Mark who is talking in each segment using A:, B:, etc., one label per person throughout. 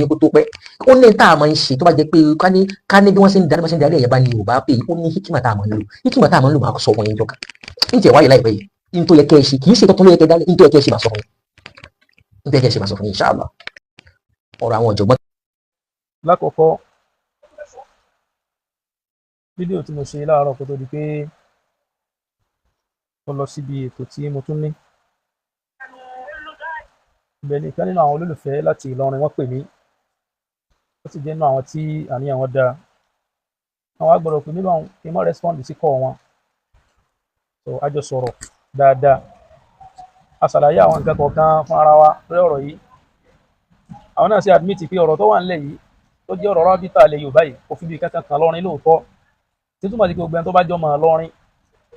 A: yín kó tó pẹ́ ó ní tá a máa ń ṣe tó bá jẹ́ pé ká ní bí wọ́n ṣe ń darí ẹ̀yẹ bá ní Yorùbá pé ó ní hikima tá a máa ń lò hikima tá a máa ń lò máa sọ fún yín jọ̀kan ní tiẹ̀ wáyé láìpẹ́ yìí ní tó yẹ kẹ́ ẹ ṣe kì í ṣe tuntun ló yẹ kẹ́ ẹ dálé ní tó yẹ kẹ́ ẹ ṣe máa sọ fún yín ní tó yẹ kẹ́ ẹ ṣe máa sọ fún yín inshallah ọ̀rọ̀ àwọn ọ̀jọ̀gbọ́n.
B: lákọ̀ọ́kọ́ fídíò tí mo ṣe láàárọ̀ kó tó di pé mo lọ síbi ètò tí mo tún ní ibẹ̀ ni ìkan nínú àwọn olólùfẹ́ láti Ìlọrin wọ́n pè mí ó sì jẹ́ nínú àwọn tí àníyàn wọn dáa àwọn agbọ̀rọ̀ pè mí báwọn kí n má rẹ́spọ́ǹdì sí kọ́ wọn so a jọ sọ̀rọ̀ dáadáa a ṣàlàyé àwọn nǹkan kọ̀ọ̀kan fún ara wa lórí ọ̀rọ̀ yìí àwọn náà ṣe admit pé ọ̀rọ̀ tó wà nílẹ̀ yìí tó jẹ́ ọ̀rọ̀ rábítà ilẹ̀ Yorùbá yìí kò fi bí kankan kan lọ́rin lóòótọ́ títúmọ̀ sí pé gbogbo ẹni tó bá jọmọ lọ́rin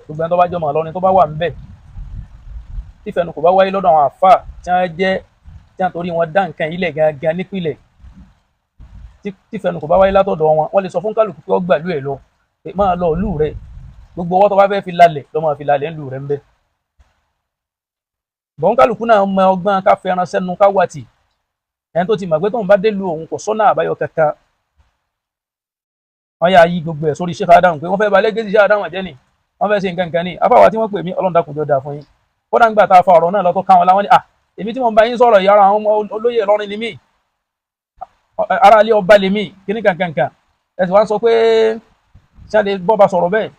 B: gbogbo ẹni tó bá jọmọ lọ́rin tó bá wà ńbẹ̀ tí ìfẹnu kò bá wáyé lọ́dọ̀ àwọn àfáà tí wọ́n torí wọn dá nǹkan ilẹ̀ gangan nípìnlẹ̀ tí ìfẹnu kò bá wáyé látọ̀dọ̀ wọn wọ́n lè sọ fún kálukú pé ó gbàlú ẹ̀ lọ pé máa lọ ìlú rẹ̀ gbogbo ọwọ́ tó bá fẹ́ fi lálẹ̀ lọ́ máa fi lálẹ̀ ńlú rẹ̀ ńbẹ̀ bọ̀n kálukú náà mọ ọgbọ́n ká fẹ́ràn sẹ́nu ká wà tì ẹni tó ti mọ̀ pé tóun bá dé lu òun kò sọ́nà àbáyọ kankan wọ́n yà yí gbogbo ẹ̀ sórí Sheikh Adamu pé wọ́n fẹ́ ba lẹ́gẹ́sì Sheikh Adamu jẹ́ ni wọ́n fẹ́ ṣe nǹkan kan ní afáwa tí wọ́n pè mí Ọlọ́run dákun jọ̀ọ́ dá fún yín kódà ńgbà tá a fa ọ̀rọ̀ náà lọ tó káwọn láwọn ní èmi tí mo ń bá yín sọ̀rọ̀ yàrá àwọn olóyè Ìlọrin ni mí ara ilé ọba lèmi kíní kankan ẹ sì wá ń sọ pé ṣé lè bọ́ba sọ̀rọ̀ bẹ́ẹ̀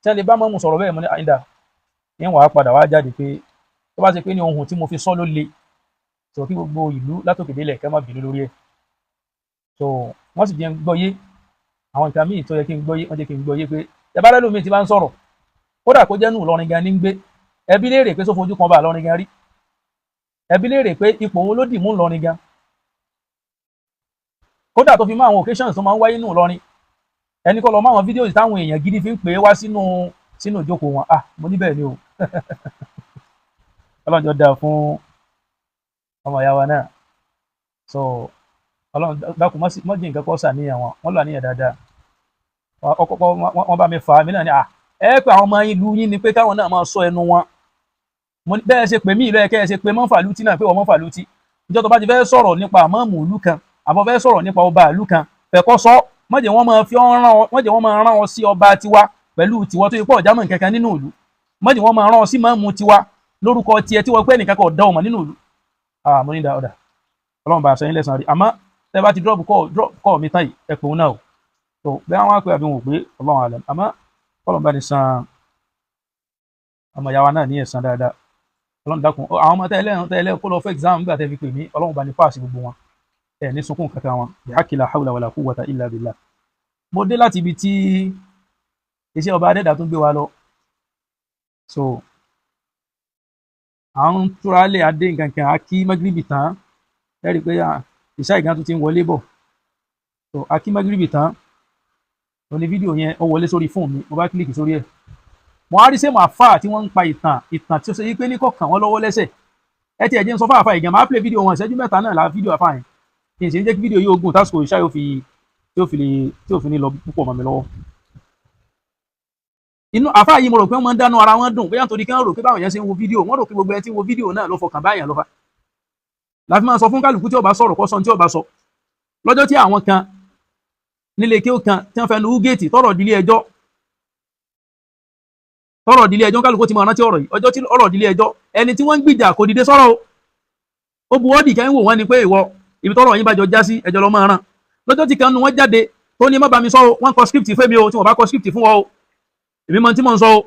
B: ṣé lè bá mọ́mù sọ̀rọ̀ bẹ́ẹ̀ mo ní àyíndà ní wàá padà wá jáde pé tó bá ṣe pé ní ohun tí mo fi sọ ló le sọ kí gbogbo ìlú látòkè délẹ̀ kẹ́ má bínú lórí ẹ̀ so wọ́n sì jẹ́ ń gbọ́yé àwọn nǹkan míì tó yẹ kí n gbọ́yé wọ́n jẹ́ kí n gbọ́yé pé ẹ bá lẹ́lòmíì tí bá ń sọ̀rọ̀ kódà kó jẹ́ nù Ìlọrin gan ní ń gbé ẹbí léèrè pé só fojú kan bá Ìlọrin gan rí ẹbí léèrè pé ipò òun ló dì mú Ìlọrin gan kódà tó fi mọ́ àwọn occasions tó máa ń wáyé nù Ìlọrin ẹni kọ́ lọ mọ́ àwọn fídíò táwọn èèyàn gidi fi ń pè é wá sínú ìjókòó wọn mo ní bẹ́ẹ̀ ni o ọlọ́njọ́ dáa fún ọmọ ìyá wa náà so ọlọ́run dákun mọ́jì nǹkan kọ́ sàníyàn wọ́n lọ àníyàn dáadáa wọ́n bá mi fà á mí náà ni ẹ pé àwọn ọmọ ìlú yín ni pé káwọn náà máa sọ ẹnu wọn bẹ́ẹ̀ ṣe pè mí ìlú ẹ̀kẹ́ ẹ ṣe pé Mọ́fàlútì náà pé wọ́n Mọ́fàlútì ìjọ tó bá ti fẹ́ sọ̀rọ̀ nípa àmọ́ọ̀mù ìlú kan àbọ̀ fẹ́ sọ̀rọ̀ nípa ọba ìlú kan fẹ̀kọ́ sọ mọ́jẹ̀ wọ́n máa rán ọ sí ọba tiwa pẹ̀lú tiwọ́ tó yẹ pọ̀ jámọ̀ nǹkan kan nínú ìlú mọ́jẹ̀ wọ́n máa rán ọ sí mọ́ọ̀mù tiwa lórúkọ tiẹ̀ tí wọ́n pẹ́ nìkan kọ̀ dá ọmọ nínú ìlú mo ní dáadáa Ọlọ́run bá aṣọ yín lẹ́sàn-án rí àmọ́ tẹ́ bá ti drop call mi tán yìí ẹ pè òun náà o so bẹ́ẹ̀ wọ́n á pè àbí wọn ò pé Ọlọ́run àlẹ́ àmọ́ Ọlọ́run bá ní san ọmọ ìyá wa náà ní ẹ̀san dáadáa Ọlọ́run dákun àwọn ọmọ tẹ́lẹ̀ kó lọ fún exam nígbà tẹ́ fi pè mí Ọlọ́run bá ní páàsì gbogbo wọn ẹ̀ ní sunkún kankan wọn bihaqqi la hawla wala quwwata illa billah mo dé láti ibi tí iṣẹ́ ọba adẹ́dà tó gbé wa lọ so àwọn túrálẹ̀ adé nǹkan kan akí magribi tán ẹ rí i pé ìṣá ìgbà tó ti ń wọlé bọ̀ so akí magribi tán ó ní fídíò yẹn ó wọlé sórí fóònù mi mo bá kílíkì sórí ẹ̀ mo á rí sẹ́mu àfà tí wọ́n ń pa ìtàn tí ó ṣe yí pé ní kọ̀ọ̀kan wọn lọ́wọ́ lẹ́sẹ̀ ẹ ti ẹ̀jẹ̀ ń sọ fún àfà ìgbà máa play fídíò wọn ìṣẹ́jú mẹ́ta náà la fídíò àfà yẹn kì í ṣe ń jẹ́ kí fídíò yìí ogun tásìkò ìṣá tí ò fi ní lọ púpọ̀ mọ́ mi lọ́wọ́ inú àfáà yìí mo rò pé wọ́n máa ń dánú ara wọn dùn bóyá nítorí kí wọ́n rò pé báwọn yẹn ṣe ń wo fídíò wọ́n rò pé gbogbo ẹni tí ń wo fídíò náà ló fọkàn báyàn lọ́fà láti máa sọ fún kálukú tí ó bá sọ̀rọ̀ kó sọ tí ó bá sọ lọ́jọ́ tí àwọn kan nílé kí ó kan tí wọ́n fẹnu géètì tọ́rọ̀ dílé ẹjọ́ kálukú ti máa rántí ọ̀rọ̀ yìí ọjọ́ tí ọ̀rọ̀ dílé ẹjọ́ ẹni tí wọ́n ń gbìjà kò dìde sọ̀rọ̀ ó bu ọ́dì kẹ́hìn wò wọ́n ni pé ìwọ ibi tọ́rọ̀ yín bá jọ já sí ẹjọ́ lọ́ máa rán lọ́jọ́ tí kan nu wọ́n jáde tó ní má bá mi sọ wọ́n kọ script fẹ́mi o tí wọ́n bá kọ script fún ọ o èmi mọ tí mò ń sọ o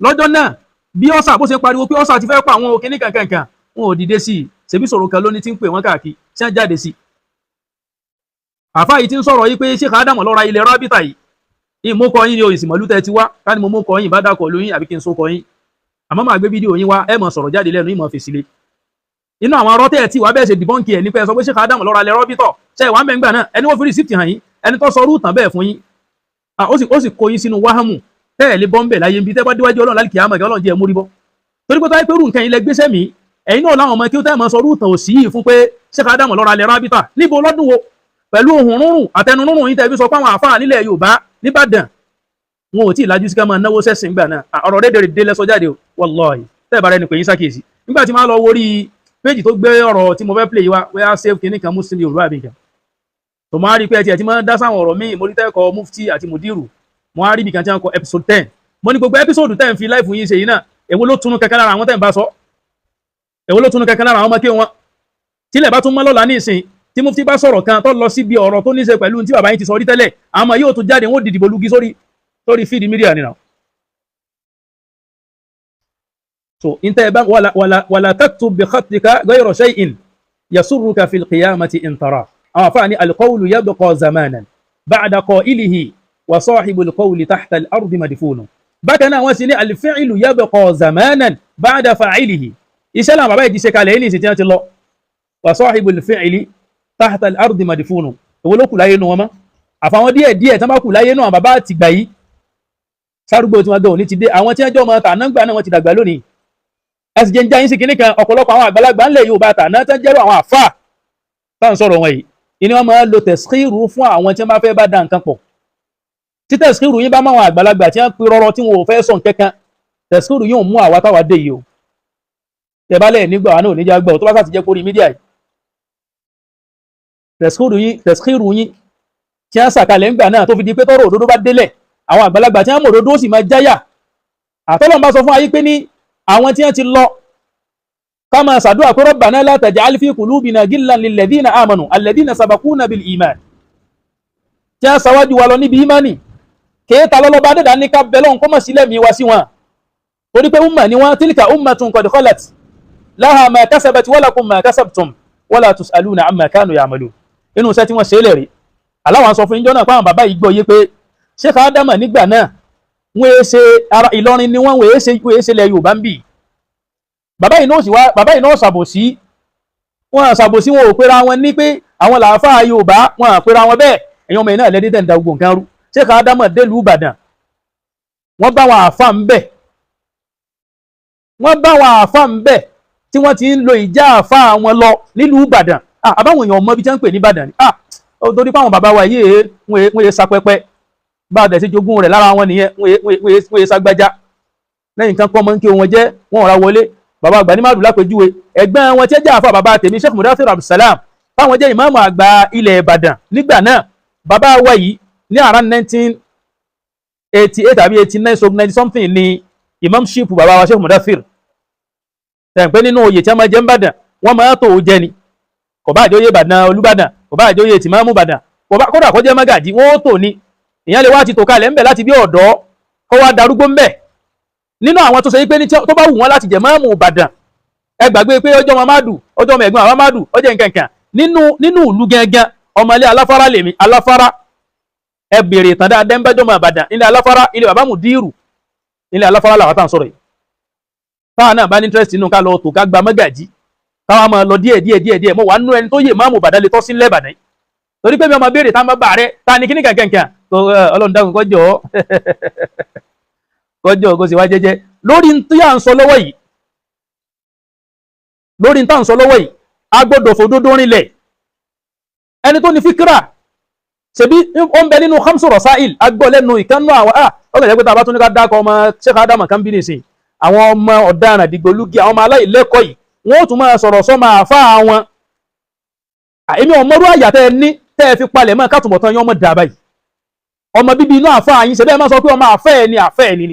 B: lọ́jọ́ náà bí ọ̀sà bó ṣe pariwo pé ọ̀sà ti fẹ́ pa àwọn òkè ní kankan wọn ò dìde sí i ṣebí sọ̀rọ̀ kan lóní tí ń pè wọ́n káàkiri tí wọ́n jáde sí i àfáà yìí ti ń sọ̀rọ̀ yìí pé Sheikh Adamu lọ́ra ilẹ̀ rábìtà yìí ìmúkọ yín ni o ìsìnmọ̀lú tẹ́ ti wá ká ní mo mú kọ yín bá dákọ̀ lóyún àbí kí n so kọ yín àmọ́ máa gbé fídíò yín wá ẹ mọ̀ sọ̀rọ̀ jáde lẹ́nu ìmọ̀ fèsì lé inú àwọn ọ̀rọ̀ tẹ́ tí wàá bẹ́ẹ̀ ṣe dìbọ́ǹkì ẹ̀ nípa ẹ sọ pé Sheikh Adamu lọ́ra ilẹ̀ rábìtà ṣe ìwà mẹ́ngbà náà ẹni wọ́n fi rìsíptì hàn yín ẹni tó sọ rúùtàn bẹ́ẹ̀ fún yín ó sì kó yín sínú wáhámù tẹ́ẹ̀ lé bọ́m̀bẹ̀ láyé ń bi tẹ́ bá déwájú Ọlọ́run lálẹ́ kìámà kí Ọlọ́run jẹ́ múrí bọ́ torí pé táyé pé rú nǹkan yín lẹ gbéṣẹ́ mi ẹ̀yin náà láwọn ọmọ kí ó tẹ́ mọ́ sọ rúùtàn òsì yìí fún pé Sheikh Adamu lọ́ra ilẹ̀ rábìtà níbo lọ́dún wo pẹ̀lú ohun rúrùn àtẹnu rúrùn yín tẹ́bí sọ pé àwọn àfáà nílẹ̀ Yorùbá nìbàdàn wọn ò tí ì lajú sí ká máa náwó sẹ́sìn gbà náà ọ̀rọ̀ dédèrè dé lẹ́sọ jáde o wallahi tẹ́ bá rẹ ní pé yín sákèsí nígbà tí máa lọ wórí péjì tó gbé ọ̀rọ̀ tí mo fẹ́ play wa wẹ́ẹ́ save kìíní kan Muslim Yorùbá àbí nǹkan tó máa rí pé ẹ ti máa ń dá sáwọn ọ̀rọ̀ míì mo rí tẹ́kọ̀ mufti àti mudiru mo á rí ibìkan tí wọ́n kọ episode 10 mo ní gbogbo episode 10 fi life yín ṣe yìí náà èwo ló túnú kankan lára àwọn tẹ́ ń bá sọ èwo ló túnú kankan lára àwọn ọmọ kí wọn tílẹ̀ bá tún mọ́ lọ́la ní ìsìn tí mufti bá sọ̀rọ̀ kan tó lọ síbi ọ̀rọ̀ tó ní ṣe pẹ̀lú tí bàbá yín ti sọ rí tẹ́lẹ̀ àwọn ọmọ yóò tún jáde wọn ó dìdìbò lugi sórí feed media nìyà so inta ba wala taktub bi khatika ghayra shay'in yasurruka fil qiyamati in tara afani al qawlu yabqa zamanan ba'da qa'ilihi wa sahibu al qawli tahta al ardi madfun bakana wasini al fi'lu yabqa zamanan ba'da fa'ilihi isala baba yi se kale ni se ti lọ wa sahibu al fi'li tahta al ardi madfun wo lo kù láyé nu wọn mọ́ àfàwọn díẹ̀ tán bá kù láyé náà bàbá ti gbà yìí sárúgbó tí wọ́n gan òní ti dé àwọn tí wọ́n jọ ọmọ tàná gbà náà wọ́n ti dàgbà lónìí ẹsì jẹ́ ń já yín sí kinní kan ọ̀pọ̀lọpọ̀ àwọn àgbàlagbà ńlẹ̀ Yorùbá tàná tán jẹ́rọ àwọn àfà táwọn sọ̀rọ̀ wọn yìí ìní wọn máa lo tẹ̀síkìrù fún àwọn tí wọ́n bá fẹ́ bá da nǹkan pọ̀ tí tẹ̀síkìrù yín bá máa àwọn àgbàlagbà tí wọ́n pe rọrọ tí wọn ò fẹ́ sọ nǹkankan tẹ̀síkìrù yóò mú àwa táwa dé yìí o tẹ̀bálẹ̀ nígbà wa náà ò ní já gbọ́ tó bá sà ti jẹ́ kórí mídíà yìí tẹ̀síkìrù yín tí wọ́n sàkalẹ̀ ńgbà náà tó fi di pé tọ́rọ̀ òdodo bá délẹ̀ àwọn àgbàlagbà tí wọ́n mọ̀ òdodo sì máa jáyà àtọ́lọ́n bá sọ fún ayé pé ní àwọn tí wọ́n ti lọ ká máa ṣàdúrà pé rabbana la taj'al fi qulubina ghillan lil ladhina amanu alladhina sabaquna bil iman tí wọ́n ṣáwájú wa lọ níbi ìmánì kéèta lọ́lọ́ba dẹ́dà ní ká bẹ́lọ́n kó mọ̀ sílẹ̀ mi wá sí wọn torí pé umma ni wọ́n tilka ummatun qad khalat laha ma kasabat wa lakum ma kasabtum wala tus'aluna amma kanu ya'malun inú iṣẹ́ tí wọ́n ṣe lè rí aláwọn sọ fún ìjọ náà pé àwọn bàbá yìí gbọ́ yé pé Sheikh Adama nígbà náà wọ́n è ṣe ara Ìlọrin ni wọ́n è ṣe lẹ̀ Yorùbá ń bì bàbá yìí náà ṣàbòsí wọ́n ṣàbòsí wọn ò pera wọn ní pé àwọn làáfàá Yorùbá wọn à pera wọn bẹ́ẹ̀ ẹ̀yin ọmọ iná ẹ̀lẹ́dẹ́ tẹ̀ ń da gbogbo nǹkan rú Sheikh Adama délùú Ìbàdàn wọ́n bá wọn àfà ń bẹ̀ tí wọ́n ti ń lo ìjà àfà wọn lọ nílùú Ìbàdàn àbáwọn èèyàn ọmọ ibi tí wọ́n ń pè ní Ìbàdàn torí pé àwọn bàbá wa yìí wọ́n yé sapẹ́pẹ́ bá a dẹ̀ sí jogún rẹ̀ lára wọn nìyẹn wọ́n yé sagbájá lẹ́yìn kan kọ́ mọ́ ń kí wọn jẹ́ wọn ò ra wọlé bàbá àgbà ní màdùn lápèjúwe ẹgbẹ́ wọn tí ẹ jẹ́ àfa bàbá tèmi Sheikh Mudathir Abdulsalam táwọn jẹ́ ìmáàmù àgbà ilẹ̀ Ìbàdàn nígbà náà bàbá wa yìí ní around 1988 tàbí 89 so 90 something ni imamship bàbá wa Sheikh Mudathir tẹ̀ pé nínú oyè tí wọ́n máa jẹ́ ń bàdàn wọ́n máa tó jẹ ni kò bá àjọyè Ìbàdàn Olúbàdàn kò bá àjọyè tìmáàmù Ìbàdàn kódà kó jẹ́ mágàjì wọ́n ó tò ní ìyẹn lè wá ti tò kalẹ̀ ńbẹ̀ láti bí ọ̀dọ́ kó wá darúgbó ńbẹ̀ nínú àwọn tó ṣe yí pé ní tó bá wù wọ́n láti jẹ máàmù Ìbàdàn ẹ gbàgbé pé ọjọ́ mamadu ọjọ́ ọmọ ẹ̀gbọ́n mamadu ọjọ́ nkankan nínú ìlú gẹ́gẹ́ ọmọlé aláfárá lèmi aláfárá ẹ bèrè ìtàn dáadáa ńbẹ́jọ́ mọ́ Ìbàdàn ilé aláfárá ilé bàbá Mudiru ilé aláfárá làwọn táwọn sọ̀rọ̀ yìí táwọn náà bá ní interest nínú ká lọ tò ká gba mọ́gàjí káwọn máa lọ díẹ̀ mọ́ wà nínú ẹni tó yẹ máàmù Ìbàdàn lè tọ́ sí ńlẹ̀ Ìbàdàn torí pé mi ọmọ béèrè táwọn bá rẹ ta ni kíní kankan Ọlọ́run dáhùn kọjọ́ kó sì wá jẹ́jẹ́ lórí tí à ń sọ lọ́wọ́ yìí a gbọ́dọ̀ fòdodo rinlẹ̀ ẹni tó ní fíkírà ṣebí ó ń bẹ nínú khamsu rasail agbọ́ lẹ́nu ìkànnú àwọn ọ̀gá ìjẹ́ pé tàbá tún ní ká dákọ̀ ọmọ Sheikh Adama kan bí nìsín àwọn ọmọ ọ̀daràn dìgbòlúgi àwọn ọmọ aláìlẹ́kọ̀ọ́ yìí wọ́n ó tún máa sọ̀rọ̀ sọ́mọ àfá wọn èmi ọmọrú àyà tẹ́ ẹ ní tẹ́ ẹ fi palẹ̀ mọ́ kátùmọ̀tán yín ọmọ dàbà yìí ọmọ bíbí inú àfá yín ṣe bẹ́ẹ̀ máa sọ pé ọmọ àfẹ́ ẹ̀ ni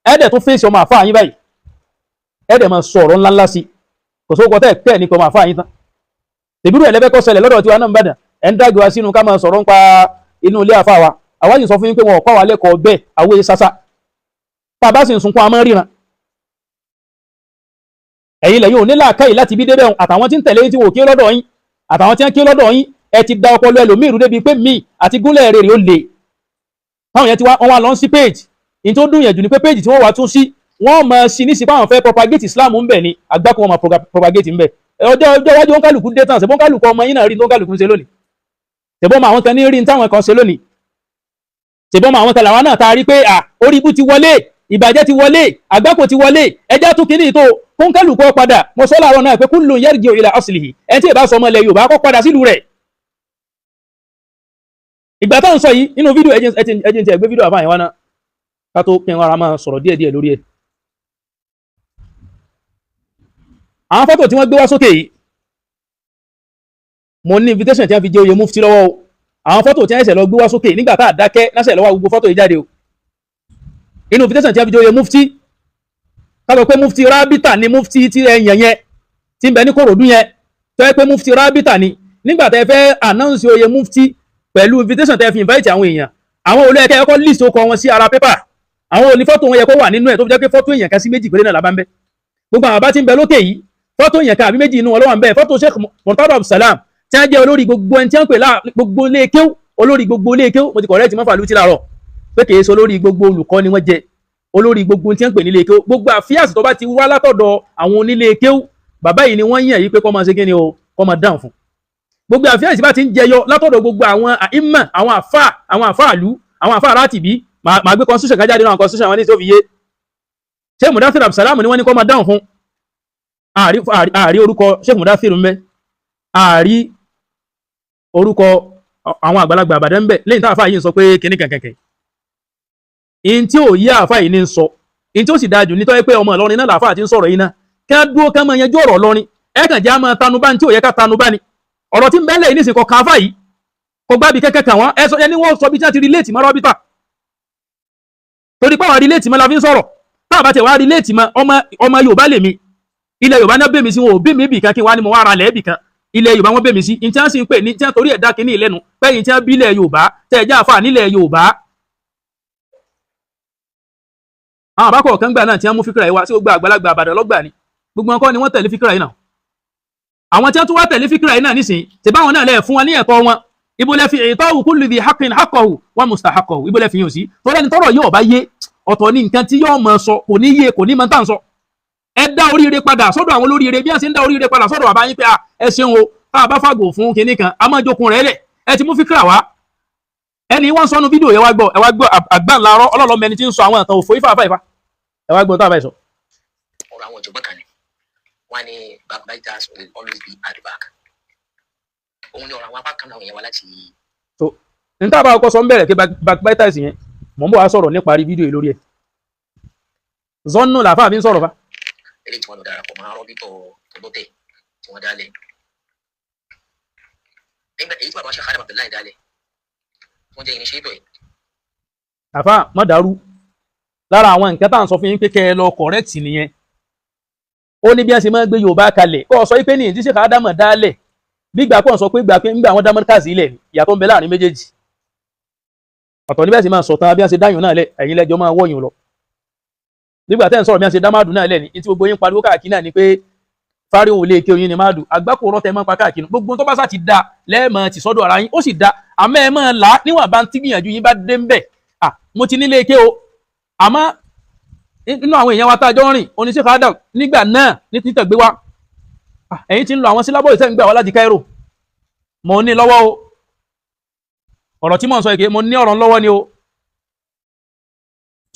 B: ẹ̀ẹ́dẹ̀ tún fèsì ọmọ àfá yín báyìí ẹ̀ẹ́dẹ̀ máa sọ̀rọ̀ ńláńlá sí kò sókò tẹ́ ní pé ọmọ àfá yín tán tèbírú ẹ̀lẹ́bẹ́kọ́ ṣẹlẹ̀ lọ́dọ̀ tiwa náà ń bàdàn ẹ̀ ń dàgbé wa sínú ká máa sọ̀rọ̀ nípa inú ilé àfá wa àwa yìí sọ fún yín pé wọn ò kọ́ wa lẹ́kọ̀ọ́ bẹ́ẹ̀ àwòye sásá tá a bá sì ń sunkún amọ́ ríran ẹ̀yin lẹ́yìn òní làákàyè láti bí débẹ̀ àtàwọn tí ń tẹ̀lé tí wò kí lọ́dọ̀ yín àtàwọn tí ń kí lọ́dọ̀ yín ẹ ti da ọpọlọ ẹlòmíì rú débi pé mi àti gúnlẹ̀ rèrè ó le táwọn yẹn ti wọ́n wá lọ sí page in tó dùn yẹn jù ní pé page tí wọ́n wá tún sí wọ́n mọ̀ sí ní sípò àwọn fẹ́ propagate Islam ń bẹ̀ ni àgbákò wọn máa propagate ń bẹ̀ ọjọ́ iwájú wọn kálukú dé tán ṣèbọn kálukú ọmọ yín náà rí tó kálukú ń ṣe lónìí ṣèbọn àwọn kan ní rí táwọn kan ṣe lónìí ṣèbọn àwọn kan làwọn náà ta rí pé orí ibú ti wọlé ìbàjẹ́ ti wọlé àgbákò ti wọlé ẹjá tún kìíní tó kún kálukú padà mo sọ láàárọ̀ náà pé kullun yarji'u ila aslihi ẹni tí ì bá sọ ọmọ ilẹ̀ Yorùbá kọ́ padà sílùú rẹ̀ ìgbà tó ń sọ yìí nínú fídíò ẹjìn tí ẹgbẹ́ fídíò àfáàyàn wá náà ká tó kí wọn ara máa sọ̀rọ̀ díẹ̀díẹ̀ lórí ẹ̀. àwọn fọ́tò tí wọ́n gbé wá sókè yìí mo ní invitation tí wọ́n fi jẹ́ oyè mufti lọ́wọ́ o àwọn fọ́tò tí wọ́n ṣẹ̀ lọ gbé wá sókè nígbà tá a dákẹ́ lásẹ̀ lọ́wọ́ gbogbo fọ́tò yìí jáde o inú invitation tí wọ́n fi jẹ́ oyè mufti ká sọ pé mufti rábítà ni mufti tí ẹ̀yàn yẹn tí ń bẹ ní Kòròdú yẹn tó yẹ pé mufti rábítà ni nígbà tẹ́ fẹ́ announce oyè mufti pẹ̀lú invitation tẹ́ fi invite àwọn èèyàn àwọn olú ẹ̀kẹ́ ẹ̀kọ́ list ó kọ wọn sí ara pépà àwọn òní fọ́tò wọn yẹ kó wà nínú ẹ̀ tó fi jẹ́ pé fọ́tò èèyàn kan sí méjì péré náà làbá ń bẹ gbogbo àwọn bá ti ń bẹ lókè yìí fọ́tò èèyàn kan àbí méjì inú wọn ló wà ń bẹ fọ́tò Sheikh Murtada Abdulsalam tí wọ́n jẹ́ olórí gbogbo ẹni tí wọ́n ń pè gbogbo ilé kéwú olórí gbogbo ilé kéwú mo ti correct mọ́fà lùtí láàárọ̀ pé kìí ṣe olórí gbogbo olùkọ́ ni wọ́n jẹ olórí gbogbo tí wọ́n ń pè nílé kéwú gbogbo àfíàsì tó bá ti wá látọ̀dọ̀ àwọn onílé kéwú bàbá yìí ni wọ́n yàn yìí pé kó máa ṣe kíni o kó máa dáhùn fún gbogbo àfíàsì bá ti ń jẹyọ látọ̀dọ̀ gbogbo àwọn àìmọ̀ àwọn àfáàlú àwọn àfáàrátìbí màá gbé constitution kan jáde náà constitution wọn ní tó fi yé Sheikh Mudathir Abdulsalam ni wọ́n ní kó máa dáhùn fún ààrí orúkọ Sheikh Mudathir ń bẹ ààrí orúkọ àwọn àgbàlagbà àbàdàn ń bẹ lẹ́yìn tá àfáà yìí ń sọ pé kíní kẹ̀kẹ̀kẹ̀ in tí ò yí àfáà yìí ní ń sọ in tí ó sì dájú nítorí pé ọmọ Ìlọrin náà làfáà ti ń sọ̀rọ̀ yìí náà kí á dúró ká máa yanjú ọ̀rọ̀ Ìlọrin ẹ kàn já máa tanubá ní tí ò yẹ ká tanubá ni ọ̀rọ̀ tí ń bẹ́lẹ̀ ní ìsìnkọ̀ káfà yìí kò gbábi kẹ́kẹ́ kàn wọ́n ẹni wọ́n sọ bí tí wọ́n ti relate mọ́ rọ́bítà torí pé àwọn relate mọ́ la fi ń sọ̀rọ̀ táà bá tẹ̀ wá relate mọ́ ọmọ Yorùbá lè mi ilẹ̀ Yorùbá náà bèmí sí wọn ò bí mi bì kan kí wọ́n á ní mo wá ara lẹ́ẹ̀bì kan ilẹ̀ Yorùbá wọn bèmí sí ní tí wọ́n sì ń pè ní tí wọ́n torí ẹ̀dá kìíní ìlẹ́nu pẹ́yìn tí wọ́n bí ilẹ̀ Yorùbá tẹ̀ já àfà nílẹ̀ Yorùbá àwọn àbákọ̀ kan gbà náà tí wọ́n mú fíkìrà yìí wá sí gbogbo àgbàlagbà Ìbàdàn lọ́gbà ni gbogbo wọn kọ́ ni wọ́n tẹ̀lé fíkìrà yìí náà àwọn tí wọ́n tún wá tẹ̀lé fíkìrà yìí náà nísìnyí tí báwọn náà lẹ̀ fún wọn ní ẹ̀tọ́ wọn ibo lẹ fi i'ta'u kulli dhi haqqin haqqahu wa mustahaqqahu ibo lẹ fi yóò sí tó lẹ́ni tọ́rọ̀ yóò bá yé ọ̀tọ̀ ní nǹkan tí yóò mọ̀ sọ kò ní yé kò ní mọ̀ tán sọ ẹ dá oríire padà sọ́dọ̀ àwọn olóríire bí wọ́n ṣe ń dá oríire padà sọ́dọ̀ bàbá yín pé ẹ ṣeun o tá a bá fàgò fún kinní kan a máa jókun rẹ̀ lẹ̀ ẹ ti mú fíkìrà wá ẹni wọ́n sọnù fídíò yẹn wá gbọ́ àgbàǹlarọ́ ọlọ́lọ́mọ ẹni tí ń sọ àwọn ìtàn òfò ifá ẹ wá gbọ́ tó àbáyé sọ.
C: ọ̀rọ̀ àwọn ọ̀jọ̀gbọ́n kan ni wọ́n ní backbiters will always be at the back. òun ni ọ̀rọ̀ àwọn apá kan náà yẹn wá láti.
B: so n tá a bá kọ́ sọ ń bẹ̀rẹ̀ pé backbiters yẹn mò ń bọ̀ wá sọ̀rọ̀ nípa fídíò yìí lórí ẹ̀ zọ́nù làfáà fi ń sọ̀rọ̀ fa.
C: eléyìí tí wọ́n lọ darapọ̀ mọ́ rọ́bìtọ̀ tọ́lọ́tẹ̀ tí wọ́n dálẹ̀. nígbà èyí tí bàbá Sheikh Adam Abdullahi dálẹ̀ wọ́n jẹ́ initiator yìí.
B: àfáà má dàrú lára àwọn nǹkan tá à ń sọ fún yín pé kẹ́ ẹ lọ correct nìyẹn ó ní bí wọ́n ṣe máa ń gbé Yorùbá kalẹ̀ kó o sọ pé ní ìdí Sheikh Adam dálẹ̀ nígbà kó o sọ pé gbà pé nígbà wọn dá mọ́ríkàsì ilẹ̀ ni ìyàtọ̀ ń bẹ láàrin méjèèjì ọ̀tọ̀ níbẹ̀ sì máa sọ tán bí wọ́n ṣe dáyùn náà lẹ̀ ẹ̀yin lẹ́jọ́ máa wọ̀yùn lọ nígbà tẹ́ ń sọ̀rọ̀ bí wọ́n ṣe dá máàdù náà lẹ̀ ní tí gbogbo yín pariwo káàkiri náà ni pé fáríwò lè ké oyin ni máàdù àgbákò rọ́tẹ̀ máa ń pa káàkiri gbogbo tó bá sá ti da lẹ́ẹ̀mọ́ ti sọ́dọ̀ ara yín ó sì da àmọ́ ẹ máa là níwọ̀n bá ń tí gbìyànjú yín bá dé ń bẹ̀ mo ti nílé ké o àmọ́ inú àwọn èèyàn wa tá a jọ rìn oní Sheikh Adam nígbà náà ní títẹ̀ gbé wa ẹ̀yin ti ń lo àwọn sílábọ̀ ìtẹ́ ń gbà wá láti Cairo mo ní lọ́wọ́ o ọ̀rọ̀ tí mò ń sọ èké mo ní ọ̀rọ̀ lọ́wọ́ ni o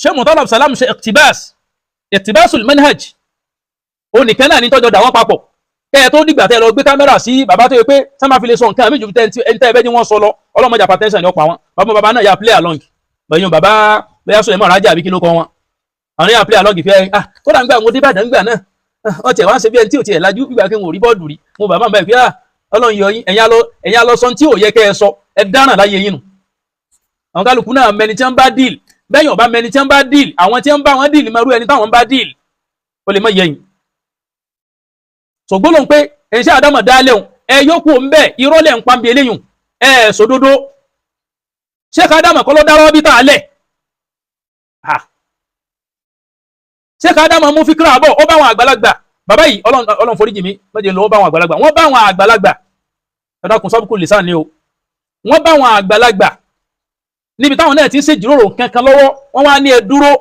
B: Sheikh Murtada Abdulsalam ṣe iktibasul manhaj o nìkan náà ní tọ́jọ́ dà wọ́n papọ̀ kẹ́ ẹ tó dìgbà tẹ́ lọ gbé kámẹ́rà sí bàbá tó yẹ pé sá máa fi lè sọ nǹkan àmì ìjòbi ẹni tẹ́ ẹ bẹ́ ní wọ́n sọ lọ ọlọ́mọjà patension ni ọ̀pọ̀ àwọn bàbá náà ya play along bẹ̀yìn bàbá bẹ́yà Suleiman Raja àbí kí ló kọ wọn àwọn yà play along fẹ́ kódà ń gbà mo dé Ìbàdàn gbà náà wọ́n tiẹ̀ wá ń ṣe bí ẹni tí ò tiẹ̀ lajú gbígbà kí n ò rí bọ́ọ̀dù rí mo bàbá mi báyìí pé Ọlọ́run yọ yín ẹ̀yin alọ́ sọ tí ò yẹ kẹ́ ẹ sọ ẹ dáràn láyé yín nù àwọn kálukú náà mẹni tí wọ́n bá deal bẹ́yìn ọba mẹni tí wọ́n bá deal àwọn tí wọ́n bá wọn deal máa rú ẹni táwọn bá deal ó lè mọ yẹyìn ṣògbó ló ń pé ẹ̀ṣẹ́ àdámọ̀ dálẹ̀ òun ẹ yókù ń bẹ̀ irọ́lẹ̀ ń pàmbí eléyìn ẹ sòdodo Sheikh Adam kọ́ ló dárọ́ bí tààlẹ̀ Sheikh Adam mú fíkírà bọ̀ ó bá wọn àgbàlagbà bàbá yìí Ọlọ́run foríjì mi mẹ́jẹ lọ ó bá wọn àgbàlagbà wọ́n bá wọn àgbàlagbà ẹ̀dàkùn sọ́bùkù lìsàn ni o wọ́n bá wọn àgbàlagbà níbi táwọn náà ti ń ṣèjìrórò kankan lọ́wọ́ wọ́n wá ní ẹ dúró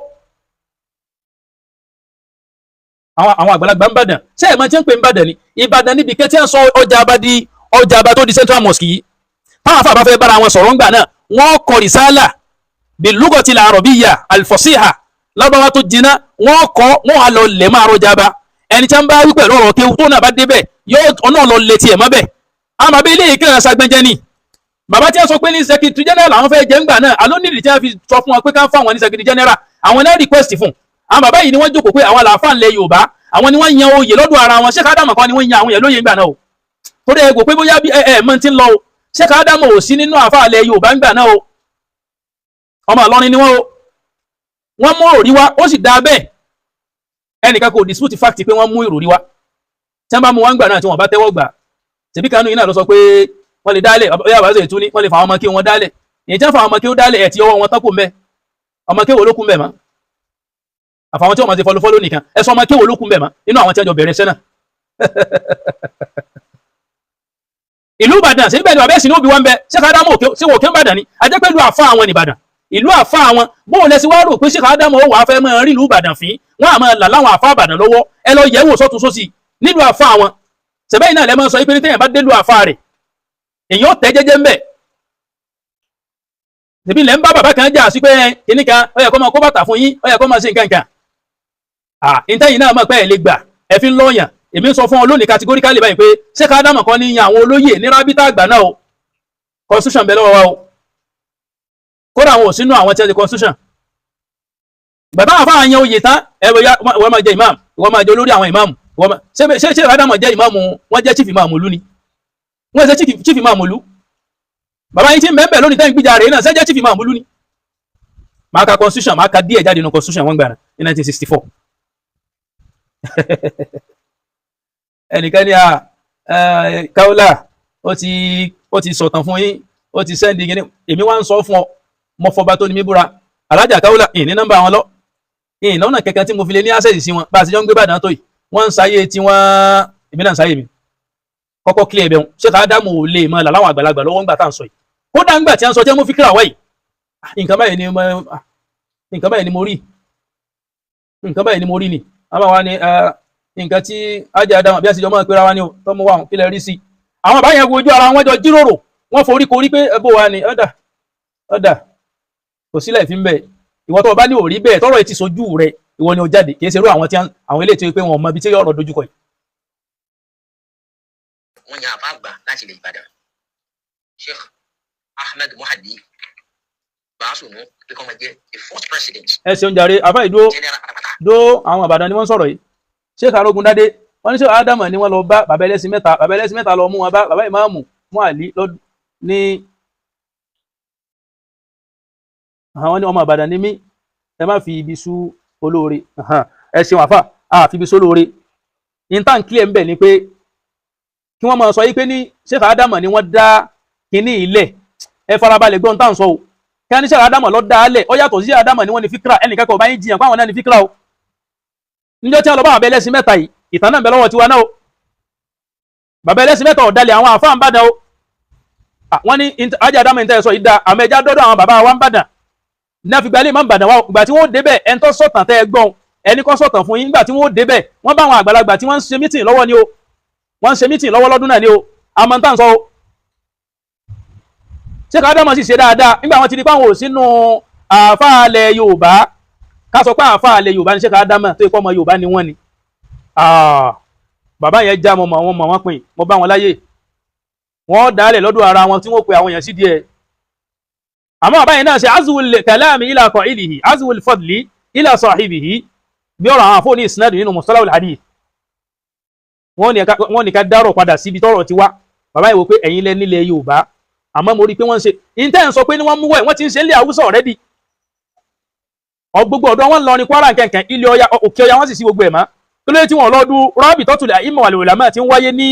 B: àwọn àgbàlagbà ń bàdàn ṣé ẹ̀ máa ti ń pè ń bàdàn ni Ìbàdàn níbi kẹ́ tí ń sọ ọjà àbá tó di Central Mosque yìí táwọn afọ àbáfẹ́ bára wọn sọ̀rọ̀ ńgbà náà wọ́n kọ rìsálà bil lughati al-arabiyya al-fasiha lọ́bàá tó jiná wọ́n kọ́ wọ́n wá lọ lẹ̀ máa rọjà bá ẹni tí wọ́n bá wí pẹ̀lú ọ̀rọ̀ kéwù tó náà bá débẹ̀ yóò ọ̀nà lọ lẹ̀ tiẹ̀ mọ́bẹ̀ àmọ́ abẹ́ ilé ìkẹrẹ sagbẹ́jẹ́ ni bàbá tí wọ́n sọ pé ní secretary general àwọn fẹ́ jẹ́ ńgbà náà àló nídìí tí wọ́n fi sọ fún wọn pé ká fún àwọn ní secretary general àwọn náà request fún àwọn bàbá yìí ni wọ́n jókòó pé àwọn làáfà ńlẹ̀ Yorùbá àwọn ni wọ́n yan oyè lọ́dọ̀ ara wọn Sheikh Adamu kan ni wọ́n yan àwọn yẹn lóye ńgbà náà o torí ẹ kò pé bóyá bí mọ́ ti ń lọ o Sheikh Adamu ò sí nínú àfáà ilẹ̀ Yorùbá ńgbà náà o ọmọ Ìlọrin ni wọ́n o wọ́n mú òrí wá ó sì dá bẹ́ẹ̀ ẹnìkan kò dispute fact pé wọ́n mú ìròrí wá tí wọ́n bá mú wọn gbà náà tí wọ́n bá tẹ́wọ́ gbà tẹ̀bí kanú yìí náà lọ sọ pé wọ́n lè dálẹ̀ ọyá àbáṣe ètú ní wọ́n lè fa àwọn ọmọ kí wọ́n dálẹ̀ èyí tí wọ́n fa àwọn ọmọ kí wọ́n dálẹ̀ ẹ̀ tí ọwọ́ wọn tán kò mẹ́ ọmọ kí wọ́n ló kún bẹ̀ mọ́ àfàwọn tí wọ́n máa ti fọlọ́fọ́lọ́ nìkan ẹ sọ ọmọ kí wọ́n ló kún bẹ̀ mọ́ nínú àwọn tí wọ́n jọ bẹ̀rẹ̀ sẹ́nà ìlú Ìbàdàn sí ibẹ̀ ni bàbá ẹ̀sìn ní òbí wọn bẹ Sheikh Adamu sí wò kí ń bàdàn ni ajẹ́pẹ́ ìlú àfa àwọn nìbàdàn ìlú àfa àwọn bóun lẹ sí wá rò pé Sheikh Adamu ó wà á fẹ́ mọ́ rí ìlú Ìbàdàn fín wọ́n á máa là láwọn àfa Ìbàdàn lọ́wọ́ ẹ lọ yẹ̀wò sọ́tún sósì nílùú àfa àwọn sẹ̀bẹ́yìn náà lẹ́ máa sọ pé téèyàn bá délùú àfa rẹ̀ èyàn ó tẹ́ jẹ́jẹ́ ń bẹ̀ tẹ̀bí lẹ́ ń bá bàbá kan jà sí pé kìíní kan ó yẹ kó máa kó bàtà fún yín ó yẹ kó máa ṣe nǹkan kan ìtẹ́yìn náà mọ̀ pé ẹ̀ lè gbà ẹ fi ń lọ́ọ̀yàn èmi ń sọ fún ọ lónìí categorically báyìí pé Sheikh Adamu kan ní yan àwọn olóyè ní rábítà àgbà náà o constitution bẹ̀ lọ́wọ́ wa o kódà àwọn ò sínú àwọn tí wọ́n ti constitution bàbá àwọn afáàyàn oyè tán ẹ̀rọ wọ́n máa jẹ imam wọ́n máa jẹ olórí àwọn imam ṣé Sheikh Adamu jẹ́ imam wọ́n jẹ́ chief imam ìlú ni wọ́n ṣe chief imam ìlú bàbá yìí tí ń bẹ́ẹ̀ lónìí tẹ́yìn gbìjà rẹ̀ náà ṣe jẹ́ chief imam ìlú ni máa ka constitution máa ka díẹ̀ jáde nínú constitution wọ́n gbà ní 1964 ẹnìkan ní Kaula ó ti sọ̀tàn fún yín ó ti sẹ́ndì gíní èmi wá ń sọ fún ọ mọ fọba tó ní mí búra alájà Kaula ìní nọ́mbà wọn lọ ìní ọ̀nà kẹ̀kẹ́ tí mo fi lè ní access sí wọn bá a ti jọ ń gbé Ìbàdàn tó yìí wọ́n ń sáyé tí wọ́n èmi náà ń sáyé mi kọ́kọ́ clear ẹ̀bẹ̀ wọn Sheikh Adamu ò lè mọ làwọn àgbàlagbà lọ́wọ́ ńgbà tá à ń sọ yìí kódà ńgbà tí a ń sọ tí mo fi kíra wáyìí nǹkan báyìí ni mo rí ni àbá wa ni nǹkan tí ajá Adamu bí a sì jọ máa pera wa ni o tó mú wa hàn kílẹ̀ rí sí àwọn àbá yẹn wojú ara wọn jọ jíròrò wọ́n forí korí pé ẹbọ wa ni ọ̀dà kò sílẹ̀ fi ń bẹ̀ ìwọ tó bá ní òrí bẹ́ẹ̀ tọ́rọ̀ ẹ ti sojú rẹ ìwọ ni ó jáde kì í ṣe irú àwọn ilé tí ó pé wọn mọ ibi tí ọ̀rọ̀ dojúkọ yìí.
C: wọ́n yan àfa àgbà láti ilẹ̀ Ìbàdàn Sheikh Ahmed Muhadi Baasunu pé kọ́ máa jẹ́ the first president.
B: ẹ ṣeun jàre àfa ìdúró dó àwọn Ìbàdàn ni wọ́n sọ̀rọ̀ yìí Sheikh Arógundádé wọ́n ní Sheikh Adamu ni wọ́n lọ bá bàbá ẹlẹ́sìn mẹ́ta lọ mú wọn bá bàbá ìmáàmù mú àlí ní àwọn ní ọmọ Ìbàdàn ní mí ẹ má fi ibi sú olóore ẹ ṣeun àfà fi ibi sú olóore intan clear ń bẹ̀ ni pé kí wọ́n máa sọ yí pé ní Sheikh Adamu ni wọ́n dá kinní ilẹ̀ ẹ farabalẹ̀ gbọ́n tá à ń sọ o kí wọ́n ní Sheikh Adamu lọ dá a lẹ̀ ó yàtọ̀ sí Sheikh Adamu ni wọ́n ní fíkra ẹnìkan kò bá yín jiyàn pé àwọn náà ní fíkra o níjọ́ tí wọ́n lọ bá bàbá ẹlẹ́sìn mẹ́ta yìí ìtàn náà ń bẹ lọ́wọ́ tiwa náà o bàbá ẹlẹ́sìn mẹ́ta ọ̀dàlẹ̀ àwọn àfáà ń bàdàn o wọ́n ní ajá Adamu ń tẹ́ sọ yìí dá àmọ́ ẹja dọ́dọ̀ àwọn bàbá wa ń bàdàn ní àfìgbà ilé máa ń bàdàn wa ìgbà tí wọ́n débẹ̀ ẹni tó sọ̀tàn tẹ́ ẹ gbọ́n ẹni kan sọ̀tàn fún yín nígbà tí wọ́n débẹ̀ wọ́n bá àwọn àgbàlagbà tí wọ́n ń ṣe mítìn lọ́wọ́ ni o wọ́n ń ṣe mítìn lọ́wọ́ lọ́dún náà ni o àmọ́ tá à ń sọ o Sheikh Adamu sì ṣe dáadáa nígbà wọn ti di páwọn ò sínú àfáàlẹ̀ Yorùbá ká sọ pé àfáàlẹ̀ Yorùbá ní Sheikh Adamu tó ikọ́ ọmọ Yorùbá ni wọ́n ni bàbá yẹn já mọ́ wọn pin mo bá wọn láyé wọ́n dálẹ̀ lọ́dọ̀ ara wọn tí wọ́n pe àwọn èèyàn sí díẹ̀ àmọ́ bàbá yẹn náà ṣe azwul kalami ila qa'ilihi azwul fadli ila sahibihi bí ọ̀rọ̀ àwọn àfọ́ ní isnad nínú mustalahul hadith wọ́n ní ká dárò padà síbi tọ́rọ̀ ti wá bàbá yẹn wò pé ẹ̀yin lẹ nílẹ̀ Yorùbá àmọ́ mo rí pé wọ́n ń ṣe ìtẹ́ ń sọ pé ní wọ́n mú wọ́n ti ń ṣe ilé Haúsá already gbogbo ọ̀dọ́ wọn lọ ní Kwara kẹ̀kẹ́ ilé Ọya òkè Ọya wọ́n sì sí gbogbo ẹ̀ mọ́ kí ló dé tí wọ́n lọ́dún rọ́bì tọ́tùlẹ̀ ìmọ̀ wal ulama tí ń wáyé ní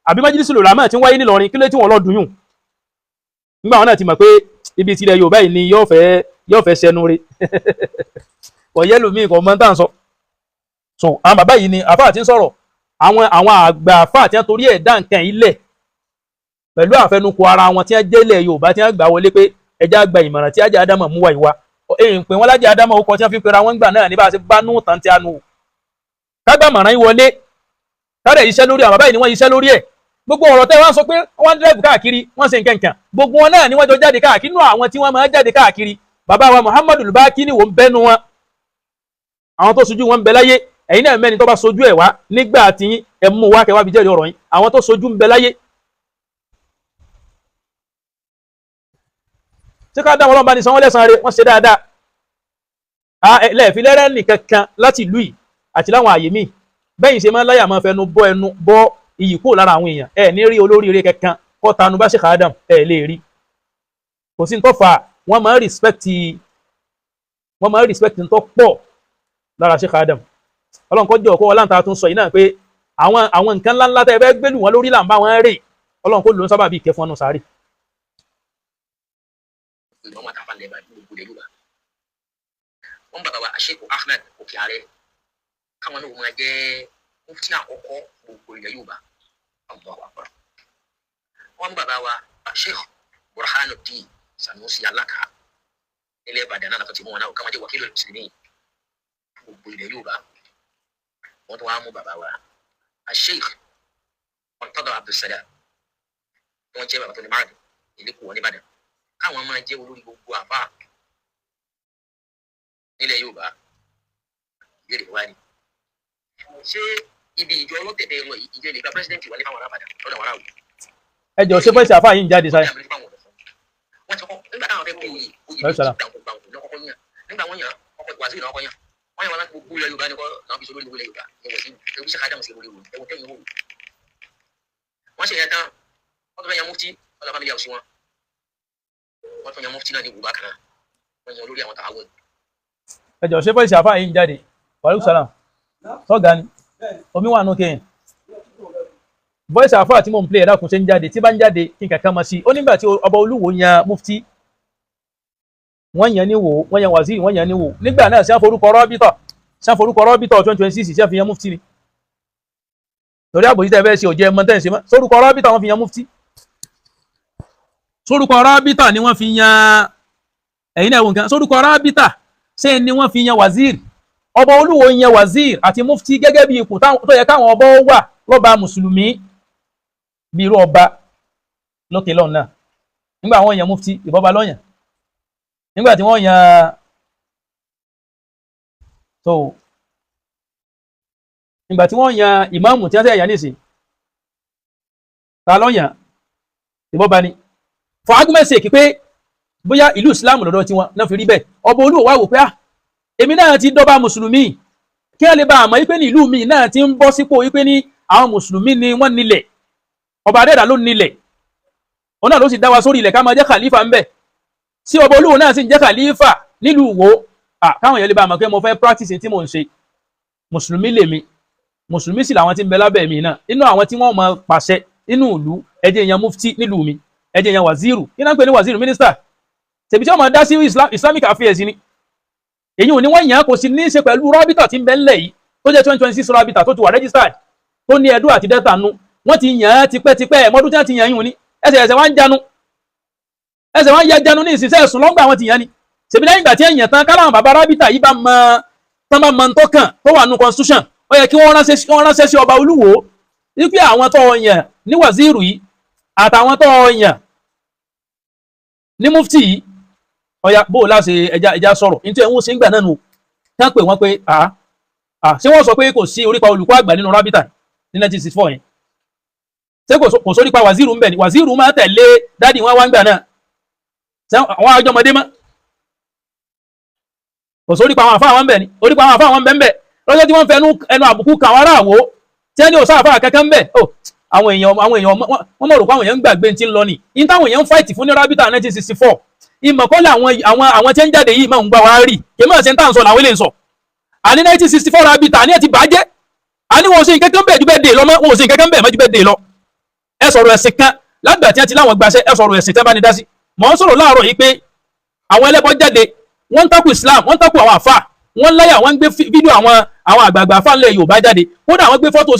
B: àbí majlisul ulama tí ń wáyé ní Ìlọrin kí ló dé tí wọ́n lọ́dún yùn nígbà wọn náà ti mọ̀ pé ibi tilẹ̀ Yorùbá yìí ni yóò fẹ́ sẹnu re kò yẹ lómi kò mọ́ tàn sọ àwọn bàbá yìí ni àfáà ti ń sọ̀rọ̀ àwọn àgbà àfáà tí wọ́n torí ẹ̀ dá nǹkan ilẹ̀ pẹ̀lú àfẹnukò ara wọn tí wọ́n jẹ́lẹ̀ Yorùbá tí wọ́n gbà wọlé pé ẹjá gba ìmọ̀ràn tí Ajá Adamu mú wa ìwà èyí pé wọ́n lájá Adamu ó kọ tí wọ́n fi pera wọn gbà náà ní bá a ṣe bá nù tán tí a nù kágbà mọ̀ràn yìí wọlé kárẹ̀ iṣẹ́ lórí àwọn bàbá yìí ni wọ́n iṣẹ́ lórí ẹ̀ gbogbo ọ̀rọ̀ tẹ́ wọ́n sọ pé wọ́n dẹ́rẹ́bù káàkiri wọ́n ṣe nǹkan gbogbo wọn náà ni wọ́n jọ jáde káàkiri nínú àwọn tí wọ́n máa jáde káàkiri bàbá wa Muhammadu Lubaki ni wọ́n ń bẹ́nu wọn àwọn tó sojú wọn ń bẹ láyé ẹ̀yin náà mẹ́ni tó bá sojú ẹ̀ wá nígbà tí ẹ mú wá kẹwàá bí jẹ́rìí ọ̀rọ̀ yín àwọn tó sojú ń bẹ láyé tí ká dáwọn ọlọ́mọba ní sanwó lẹ́sàn rẹ̀ wọ́n ṣe dáadáa lẹ́ẹ̀fi lẹ́rẹ́ nìkan kan láti ìlú yìí àti láwọn àyè míì bẹ́yìn ṣe máa ń láyà máa fẹnu bọ́ iyì kúrò lára àwọn èèyàn ẹ ní rí olóríire kankan kọ́ tanu bá Sheikh Adam ẹ lè rí kò sí ní tó fà wọ́n máa ń respect ní tó pọ̀ lára Sheikh Adam ọlọ́run kọ́ jẹ́ ọ̀kọ́ wọn láǹtà tún sọ yìí náà pé àwọn nǹkan ńláńlá tẹ́ fẹ́ gbélù wọn lórí là ń bá wọn rè ọlọ́run kó ló ń sábà bí ìkẹ́ fún ọ̀nà sáré.
C: wọ́n bàbá wa Sheikh Ahmed Okiare káwọn náà máa jẹ́ mufti àkọ́kọ́ gbogbo ilẹ̀ Yorùbá Allahu Akbar. wọ́n bàbá wa Sheikh Burhanuddin Sanusi Alaka nílẹ̀ Ìbàdàn náà látọ̀ tí mú wọn náà káwọn jẹ́ wakilul muslimin gbogbo ilẹ̀ Yorùbá. wọ́n tún wá mú bàbá wa Sheikh Murtada Abdulsalam wọ́n jẹ́ bàbá tó ní márùn ilé kù wọn ní Ìbàdàn káwọn máa jẹ́ olórí gbogbo àbá nílẹ̀ Yorùbá. ìbéèrè wa ni ṣé ibi ìjọ ọlọ́tẹ̀tẹ̀ lọ yìí ìjọ ìlẹ̀gbà pírẹsidẹ́ntì wà ní fáwọn arábàdàn lọ́dọ̀ àwọn aráàlú.
B: ẹ jọ ṣé fẹsẹ̀ àfáà yìí ń jáde sáyé.
C: wọ́n ti kọ́ nígbà táwọn fẹ́ pé oyè gbàǹkó lọ́kọ́kọ́ yàn nígbà wọ́n yàn ọkọ̀ wàásù ìnáwó yàn wọ́n yàn wọn láti gbogbo ilẹ̀ Yorùbá ní kọ́ náà fi sọ́dọ̀ ilẹ̀ Yorùbá ẹ̀wọ̀ sí ewu Sheikh Adam sí ẹ̀wọ̀ tẹ́yìn wò. wọ́n ṣe yẹn tán wọ́n tún fẹ́ yan mufti ọlọ́pàá mílíọ̀nù sí wọn wọ́n tún yan mufti náà ní Yorùbá kan náà wọ́n yan olórí àwọn tàwọn.
B: ẹ jọ ṣé fẹsẹ̀ àfáà yìí ń jáde wàlúù sálàm sọ́gà ni omi wà nù kéyìn voice àfáà tí mò ń play ẹ̀dá kùn ṣe ń jáde tí bá ń jáde kí n kankan mọ́ sí ó nígbà tí ọba Olúwo yan mufti wọ́n yan níwò wọ́n yan waziri wọ́n yan níwò nígbà náà sí àforúkọ rọ́bítọ̀ 2026 sí àfi yan mufti ni torí àbòjítà ẹ̀fẹ́ sí òjẹ́ ẹmọ tẹ́ǹsì mọ́ sórúkọ rọ́bítọ̀ wọ́n fi yan mufti sórúkọ rọ́bítọ̀ ni wọ́n fi yan ẹ̀yin náà wò nǹkan sórúkọ rọ́bítọ̀ ṣé ni wọ́n fi yan waziri ọba Olúwo yan wazir àti mufti gẹ́gẹ́ bí ipò tó yẹ káwọn ọba wà lọ́ba mùsùlùmí bí irú ọba lókè lọ́nà náà nígbà wọ́n yan mufti ìbọba lọ́yàn nígbà tí wọ́n yan nígbà tí wọ́n yan ìmáàmù tí wọ́n tẹ̀ yà nísìn ta lọ́yàn ìbọba ni for argument sake pé bóyá ìlú Islam lọ́dọ̀ tí wọ́n náà fi rí bẹ́ẹ̀ ọba Olúwo wá wò pé èmi náà ti dọ́ba mùsùlùmí kí wọ́n lè bá àmọ́ wípé ní ìlú mi náà ti ń bọ́ sípò wípé ní àwọn mùsùlùmí ni wọ́n nílẹ̀ ọba adẹ́dà ló nílẹ̀ òun náà ló sì dá wa sórí ilẹ̀ ká máa jẹ́ khalifa ń bẹ̀ sí ọba Olúwo náà sì ń jẹ́ khalifa nílùú Ìwó káwọn èèyàn lè bá àmọ́ pé mo fẹ́ practice tí mò ń ṣe mùsùlùmí lèmi mùsùlùmí sì làwọn tí ń bẹ lábẹ́ mi náà inú àwọn tí wọ́n máa pàṣẹ nínú ìlú ẹ jẹ́ yan mufti nílùú mi ẹ jẹ́ yan wàzírù kí náà ń pè ní wàzírù mínísítà tèmi tí wọ́n máa dá sí Islamic affairs ni èyí ò ní wọ́n yàn án kò sí ní í ṣe pẹ̀lú rọ́bìtà tí ń bẹ ńlẹ̀ yìí tó jẹ́ 2026 rọ́bìtà tó ti wà registered tó ní Ẹdó àti Delta nú wọ́n ti yàn án tipẹ́tipẹ́ mọ́dún tí wọ́n ti yàn yín ní ẹsẹ̀ wá ń janu ní ìsinsẹ́ ẹ̀sùn lọ́ngbà wọn ti yàn ni ṣèbí lẹ́yìn ìgbà tí èèyàn tán káláwọn bàbá rọ́bìtà yìí bá mọ tó kàn tó wà nù constitution ó yẹ kí wọ́n ránṣẹ́ sí ọba Olúwo wípé àwọn tó yàn ní wàzírù yìí àtàwọn tó yàn ní mufti yìí ọya bó láṣẹ ẹja sọ̀rọ̀ nítorí ẹ̀wọ̀n sí ń gbà náà nù tán pé wọ́n pé ṣé wọ́n sọ pé kò sí orípa olùkọ́ àgbà nínú rábítà ní 1964 yẹn ṣé kò sórípa wàzírù ń bẹ̀ ni wàzírù máa tẹ̀lé dádì wọn wá ń gbà náà àwọn àjọmọdé mọ́ kò sórípa àwọn àfáà wọn bẹ̀ ni orípa àwọn àfáà wọn bẹ̀ ń bẹ̀ lọ́jọ́ tí wọ́n fẹ́ ẹnu àbùkù kan àwọn aráàwọ̀ tí ẹni ò sáfà kankan ń bẹ̀ àwọn èèyàn wọ́n mọ̀ rò pé àwọn èèyàn ń gbàgbé ti ń lọ ni ní táwọn èèyàn ń fáìtì fún ní rábítà 1964 ìmọ̀kọ́lẹ̀ àwọn tí ń jáde yìí máa ń gbà wá rí kí máa ṣe ń tàn sọ làwọn ilé ń sọ àní 1964 rábítà ní ẹ ti bàjẹ́ àní wọn ò sí nǹkan kan bẹ́ẹ̀ ju bẹ́ẹ̀ dé lọ mọ́ wọn ò sí nǹkan kan bẹ́ẹ̀ mọ́ ju bẹ́ẹ̀ dé lọ ẹ sọ̀rọ̀ ẹ̀sìn kan lágbà tí wọ́n ti láwọn gbaṣẹ́ ẹ sọ̀rọ̀ ẹ̀sìn tẹ́ bá ní dá sí mọ̀ ń sọ̀rọ̀ láàárọ̀ yìí pé àwọn ẹlẹ́bọ jáde wọ́n ń takò Islam wọ́n ń takò àwọn àfà wọ́n láyà wọ́n ń gbé fídíò àwọn àgbààgbà àfà ńlẹ̀ Yorùbá jáde kódà wọ́n gbé fọ́tò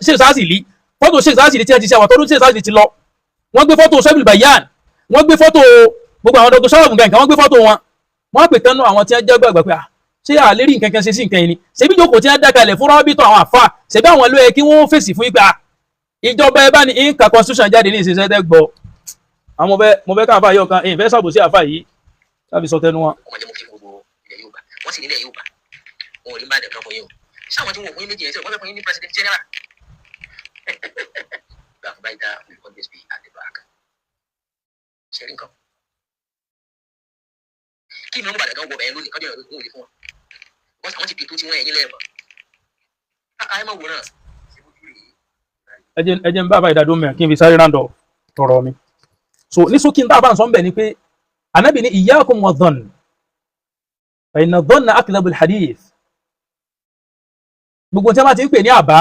B: Sheikh Sazili tí wọ́n ti ṣe àwọn tọ́dún Sheikh Sazili ti lọ wọ́n gbé fọ́tò Sẹ́bìlì Bayan wọ́n gbé fọ́tò gbogbo àwọn dr sọ́ọ̀bù nǹkan wọ́n gbé fọ́tò wọ́n pè tán náà àwọn tí wọ́n jẹ́ gbàgbà pé ṣé àlérí nǹkan kan ṣe sí nǹkan yìí ni ṣebí jókòó tí wọ́n dákalẹ̀ fún rọ́bìtọ̀ àwọn àfà ṣebí àwọn ló yẹ kí wọ́n fèsì fún ìgbà ìjọba ẹ bá ní ìka constitution jáde ní ìṣẹ̀ṣẹ̀ tẹ́ gbọ́ àwọn mo fẹ́ káàfà yọ̀ kan èyí fẹ́ sàbòsí àfà yìí láti sọ tẹnu wọn.
C: ọmọdé mo fi gbogbo ilẹ̀ Yorùbá wọ́n sì nílẹ̀ Yorùbá wọn ò ní bá dẹ̀ kan fún yín o sáwọn tí wọn ò fún yín méjì yẹn tí wọ́n fẹ́ fún yín ní president general baida will always be at the back ṣe rí nǹkan kí ni wọ́n bá dẹ̀ kan wọ bẹ̀yẹn lónìí kọ́jọ́ ìrìn òun lè fún wọn wọ́n ti pètò tí wọ́n ẹ̀yìn lẹ́ẹ̀mọ́ káyọ̀ mọ̀ wò náà ṣe bójú rè é.
B: ẹ jẹ́ ń bá ìdádó mẹ́rin kí n fi sáré rándọ̀ ọ̀rọ̀ mi. So ní sókí ń tá a bá ń sọ ń bẹ̀ ni pé Ànábì ní iyyakum wa dhann fa inna dhanna akdhabul hadith. Gbogbo tí a máa ti ń pè ní àbá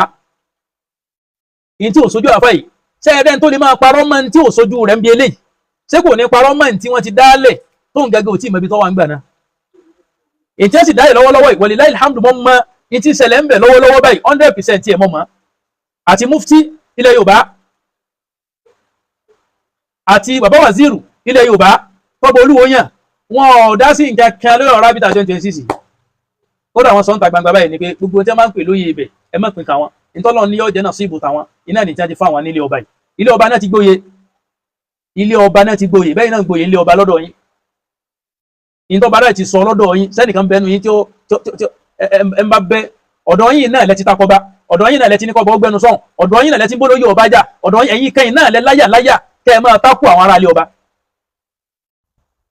B: in tí ò sójú àfá yìí ṣé ẹ̀rẹ́ tó lè máa parọ́ mọ́ tí ò sójú rẹ̀ ń bí eléyìí ṣé kò ní parọ́ mọ́ tí wọ́n ti dálẹ̀ tó ń gẹ́gẹ́ òtí ìmọ̀bí tó wà ń gbà náà. Ètí ẹ̀ sì dáyẹ̀ lọ́wọ́lọ́wọ́ walillahi alhamdu mọ́ mọ́ in tí ṣẹlẹ̀ ń bẹ̀ lọ́wọ́lọ́wọ́ báyìí 100% ẹ̀ mọ́ mọ́ àti mufti ilẹ̀ Yorùbá àti bàbá wàzírù ilẹ̀ Yorùbá tọ́bọ̀ olúwo yàn wọn ò dá sí nǹkan kan lórí ọ̀rọ̀ Rábítà 2026 kódà wọn sọ ń ta gbangba báyìí ni pé gbogbo tí wọ́n máa ń pè lóye ibẹ̀ ẹ má pín káwọn ìtọ́lọ́ ní ọjọ́ náà sí ìbò tàwọn iná ní tí wọ́n ti fún àwọn nílé ọba yìí ilé ọba náà ti gbóye bẹ́ẹ̀ náà gbóye ilé ọba lọ́dọ̀ yín ìtọ́ba náà ti sọ lọ́dọ̀ yín sẹ́nìkan bẹnu yín tí ó ẹ ń bá bẹ ọ̀dọ̀ yín náà lẹ ti takọba ọ̀dọ̀ yín náà lẹ ti ní kọ́bọ ọgbẹ́nu sọ̀hún ọ̀dọ̀ yín náà lẹ ti ń bólóyè ọba jà ọ̀dọ̀ ẹ̀yin kẹ́yìn náà lẹ láyà kẹ́ ẹ máa tákù àwọn ará ilé ọba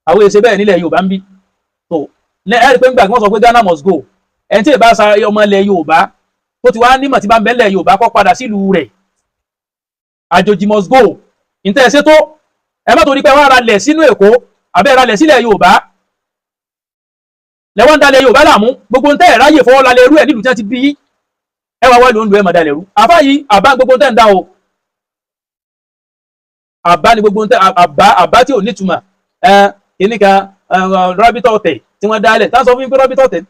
B: àwọn èsè bẹ́ẹ̀ nílẹ̀ Yorùbá ń bí tó ẹ̀rí pé ń gbà kí wọ́n sọ pé Ghana must go ẹni tí ì bá sa ọmọ ilẹ̀ Yorùbá tó ti wá nímọ̀ tí bá ń bẹ ilẹ̀ Yorùbá kó padà sílùú rẹ̀ àjòjì must go ìtẹ́ ẹ̀ṣẹ́ tó ẹ má torí pé wọ́n ara lẹ̀ sínú Èkó àbẹ́ ra lẹ̀ sílẹ̀ Yorùbá lẹ́wọ́n ń dalẹ̀ Yorùbá láàmú gbogbo ń tẹ́ ẹ̀ ráyè fọwọ́ lálẹ́ irú ẹ̀ nílùú tí wọ́n ti bí yín ẹ wá wọ́ọ̀lù ń lu ẹ̀ mọ̀ dalẹ̀ rú àbá yìí àbá gbogbo ń tẹ́ ń dá o àbá ni gbogbo ń tẹ́ àbá tí ò nítumọ̀ kìnnìkan Rábítà ọ̀tẹ̀ tí wọ́n dálẹ̀ tá sọ fún pé Rábítà ọ̀tẹ̀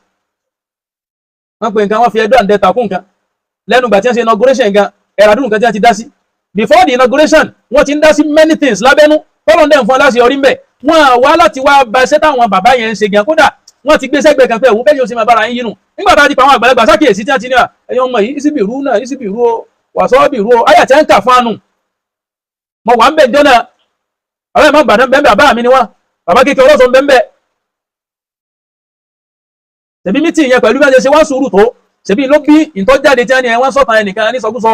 B: wọ́n pe nǹkan wọ́n fi ẹjọ́ àǹdẹ takún nǹkan lẹ́nu ìgbà tí wọ́n ṣe inauguration nǹkan ẹ̀ràdùn nǹkan tí wọ́n ti dá sí before the inauguration wọ́n ti ń dá sí many things lábẹ́nú tọ́lọ́ dẹ̀ ń fún ọ láti orí ń bẹ̀ wọ́n wá láti wá ba iṣẹ́ táwọn bàbá yẹn ń ṣe gan kódà wọ́n ti gbé sẹ́gbẹ̀ẹ́ kan pé ẹ̀wọ́ bẹ́ẹ̀ yóò ṣe máa bára yín yínú nígbà tá a ti pa àwọn àgbàlagbà sákèésí tí wọ́n ti ní ẹ̀yọ́ ọmọ yìí ìsìbìrú náà ìsìbìrú o wàsọ́ọ̀bìrú o ayà tí wọ́n ń kà fáànù mo wà ń bẹ̀ jọ́nà àwọn ẹ̀mọ́ Ìbàdàn bẹ́ẹ̀ bàbá mi ni wọ́n bàbá kékeré ọlọ́sọ̀ bẹ́ẹ̀ bẹ́ẹ̀ ṣebí mítì yẹn pẹ̀lú bí wọ́n ṣe wá sùúrù tó ṣebí ló bí ìtọ́jáde tí wọ́n sọ̀tàn ẹnìkan ní sọkúsọ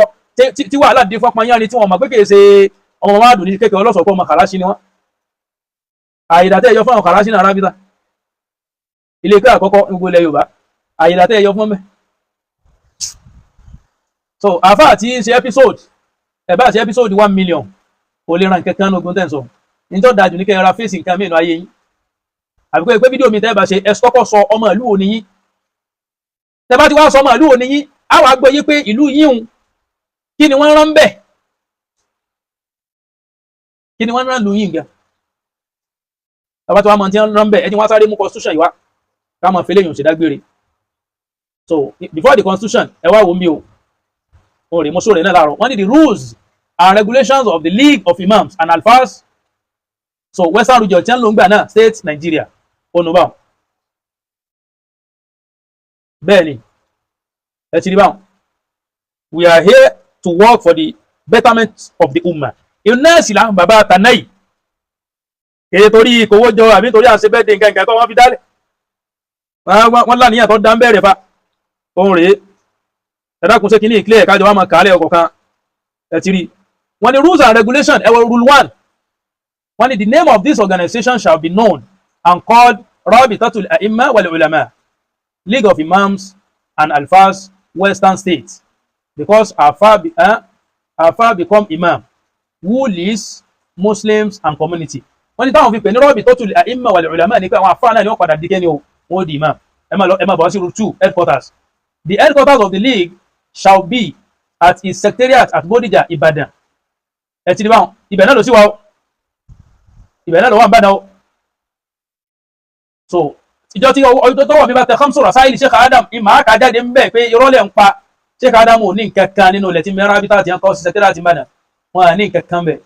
B: tí wàhálà dé fọ́pọ̀ yán ni tí wọ́n mọ̀ pé kèé ṣe ọmọ máàdùn ní kékeré ọlọ́sọ̀pọ̀ ọmọ kàláṣí ni wọ́n àyèdàtẹ́ ẹ̀yọ fún àwọn kàláṣí náà Rábítà ilé ìpẹ́ àkọ́kọ́ gbogbo ilẹ̀ Yorùbá àyèdàtẹ́ ẹ̀yọ fún mẹ́ so àfá àti ṣe episode ẹ̀bá àti episode 1 million kò lè ran kẹkàn ogun tẹ́ǹsọ̀ níjọ́ dájú ní kẹra fèsì nǹkan mìíràn ayé yín àbíkọ́ pé fídíò mi tẹ́ bá ṣe ẹ kọ́kọ́ sọ ọmọ ìlú òní yín tẹ́ bá ti wá sọ ọmọ ìlú òní yín á wàá gbọ́ yé pé ìlú yín kí ni wọ́n rán bẹ̀ kí ni wọ́n rán lù yín gan tàbá tí wọ́n mọ̀ tí wọ́n rán bẹ̀ ẹni wọ́n sáré mú constitution yìí wá ká mọ̀ fẹ́lẹ́ yìí ṣèdágbére so before the constitution ẹ wá wo mi o wọn rè mọ́sọ̀rọ̀ náà láàárọ̀ wọ́n ní the rules and regulations of the League of Imams and Alfas so Western region tí wọ́n lò ń gbà náà state Nigeria onuba bẹ́ẹ̀ ni ẹ ti rí báwọn we are here to work for the betterment of the ummah iná sì láwọn bàbá àtànáyì èyí torí ìkówó jọ àbí torí àṣẹ bẹ́ẹ̀ dé nǹkan nǹkan kọ́ wọ́n fi dálẹ̀ wọ́n láníyàn tó dá ń bẹ̀rẹ̀ fa ohun rèé ẹ̀dákun ṣe kí ní ìclear kájọ wá máa kàálẹ̀ ọkọ̀ kan ẹ ti rí wọ́n ní rules and regulations ẹwọ rule 1 wọ́n ní the name of this organization shall be known and called Rabitatul A'imma wal Ulama League of Imams and Alfas Western States because Alfa become imam who leads Muslims and community wọ́n ní táwọn fi pè ní Rabitatul A'imma wal Ulama ní pé àwọn àfáà náà ni wọ́n padà díkẹ́ ní wọ́n di imam ẹ máa bọ̀ sí rule 2 headquarters the headquarters of the league shall be at its secretariat at Bodija Ibadan ẹ ti di báwọn ibẹ̀ náà ló sí wa ó ibẹ̀ náà ló wà ń bàdàn ó so ìjọ tí ọjọ́ tó wọ̀ bí bá tẹ khamsu rasaili Sheikh Adam ìmọ̀ àkà jáde ń bẹ̀ pé ìrọ́lẹ̀ ń pa Sheikh Adam ò ní nǹkan kan nínú ilẹ̀ tí mẹ́rin Rábítà ti ń kọ́ sí secretariat Ìbàdàn wọn à ní nǹkan kan bẹ̀.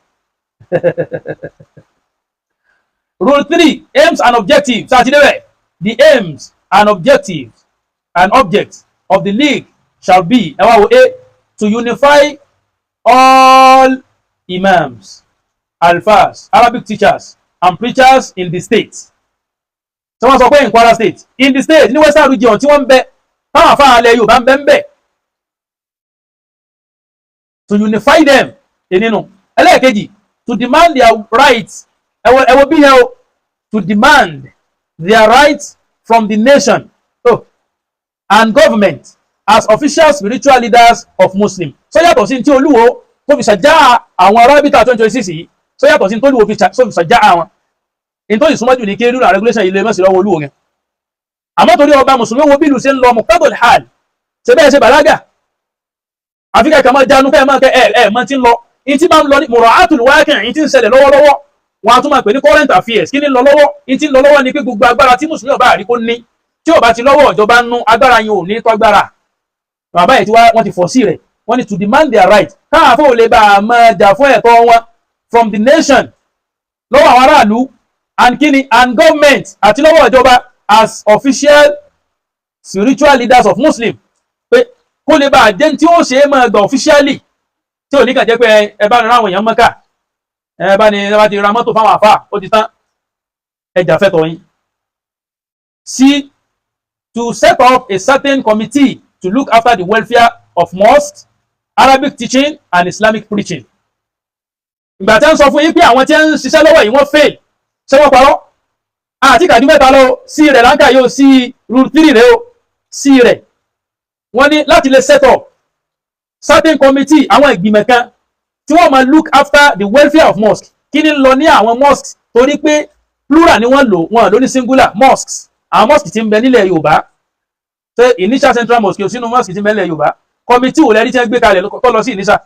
B: Rule 3 aims and objectives sátidé the aims and objectives and objects of the league shall be to unify all imams, alfas, Arabic teachers, and preachers in the state. Someone sọ pé in Kwara State, in the state, ní Western region tí wọ́n ń bẹ, táwọn afá alẹ́ Yorùbá ń bẹ ń bẹ. To unify them, nínú. Ẹlẹ́ẹ̀kejì, to demand their rights, ẹwọ bí yẹn o, to demand their rights from the nation and government as official spiritual leaders of Muslim. So yàtọ̀ sí tí Olúwo tó fi ṣàjá àwọn Rábítà 2026 yìí. So yàtọ̀ sí tí Olúwo fi ṣàjá àwọn. In tó ìsúnmọ́jú ní kí rule and regulation ilé mẹ́sì lọ́wọ́ Olúwo yẹn. Àmọ́ torí ọba Mùsùlùmí wo bí ìlú ṣe ń lọ muqtadul hal. Ṣe bẹ́ẹ̀ ṣe bàlágà. Àfikà kà máa jánu kẹ́ máa kẹ́ mọ́ tí ń lọ. In tí máa ń lọ ní mura'atul waqi' in tí ń ṣẹlẹ̀ lọ́wọ́lọ́wọ́. Wọ́n á tún máa pè ní current affairs. Kí ni lọ lọ́wọ́? In tí ń lọ lọ́wọ́ ni pé gbogbo agbára tí Mùsùlùmí ọba àrí kó ní. Tí ó bá ti lọ́wọ́ ìjọba nú agbára yìí ò ní tó agbára. Bàbá yìí tí wọ́n ti fọ̀ sí rẹ̀. Wọ́n ní to demand their right. Káàfó ò lè bá a máa jà fún ẹ̀tọ́ wọn from the nation. Lọ́wọ́ àwọn aráàlú and kini and government àti lọ́wọ́ ìjọba as official spiritual leaders of Muslim. Pé kó lè bá a jẹ́ tí ó ṣe é máa gbà officially. Tí ò ní kàn jẹ́ pé ẹ bá ní ráwọn èèyàn Mẹ́kà. Ẹ bá ti ra mọ́tò fáwọn àfáà ó ti tán. Ẹ jà fẹ́tọ̀ yín. See, to set up a certain committee to look after the welfare of mosques, Arabic teaching and Islamic preaching. Ìgbà tí wọ́n sọ fún yín pé àwọn tí ń ṣiṣẹ́ lọ́wọ́ yìí wọ́n fail. Ṣé wọ́n parọ́? Àti kàdí mẹ́ta lọ sí rẹ̀ láǹkà yóò sí rule 3 rẹ̀ o sí rẹ̀. Wọ́n ní láti lè set up certain committee àwọn ìgbìmọ̀ kan tí wọ́n máa look after the welfare of mosques. Kí ni lọ ní àwọn mosques torí pé plural ni wọ́n lò wọ́n lò ní singular mosques. Àwọn mosques tí ń bẹ nílẹ̀ Yorùbá. Ṣé initial central mosque sínú mosque tí ń bẹ nílẹ̀ Yorùbá. Committee wo lẹ́rí tí wọ́n gbé kalẹ̀ tó lọ sí initial.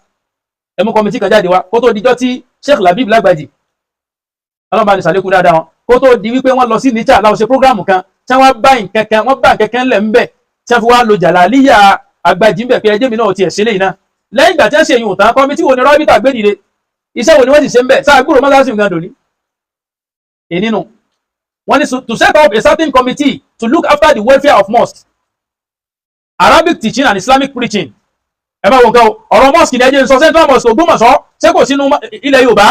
B: Ẹ mú committee kan jáde wá kó tó dijọ́ tí Sheikh Labib Lagbaji ọlọ́mọba ní sàlékún dáadáa wọn kó tó di wípé wọ́n lọ sí initial láwọn ṣe program kan tí wọ́n bá nǹkankan lẹ̀ ń bẹ̀ tí wọ́n fi wá lo jàlálíyà Agbaji ń bẹ̀ pé ẹjẹ́ mi náà ti ẹ̀ sílé yìí náà. Lẹ́yìn ìgbà tí wọ́n ṣe yùn tán committee wo ni Rábítà gbé dìde iṣẹ́ wo ni wọ́n sì ṣe ń bẹ̀ sáà gbúrò mọ́sáàsì gan dòní. Nínú wọ́n ní to set up a certain committee to look after the welfare of mosques, Arabic teaching and Islamic preaching. Ẹ bá wọn kan ọ̀rọ̀ mosque ní ẹjẹ́ ń sọ central mosque Ògbómọ̀ṣọ́ ṣé kò sínú ilẹ̀ Yorùbá.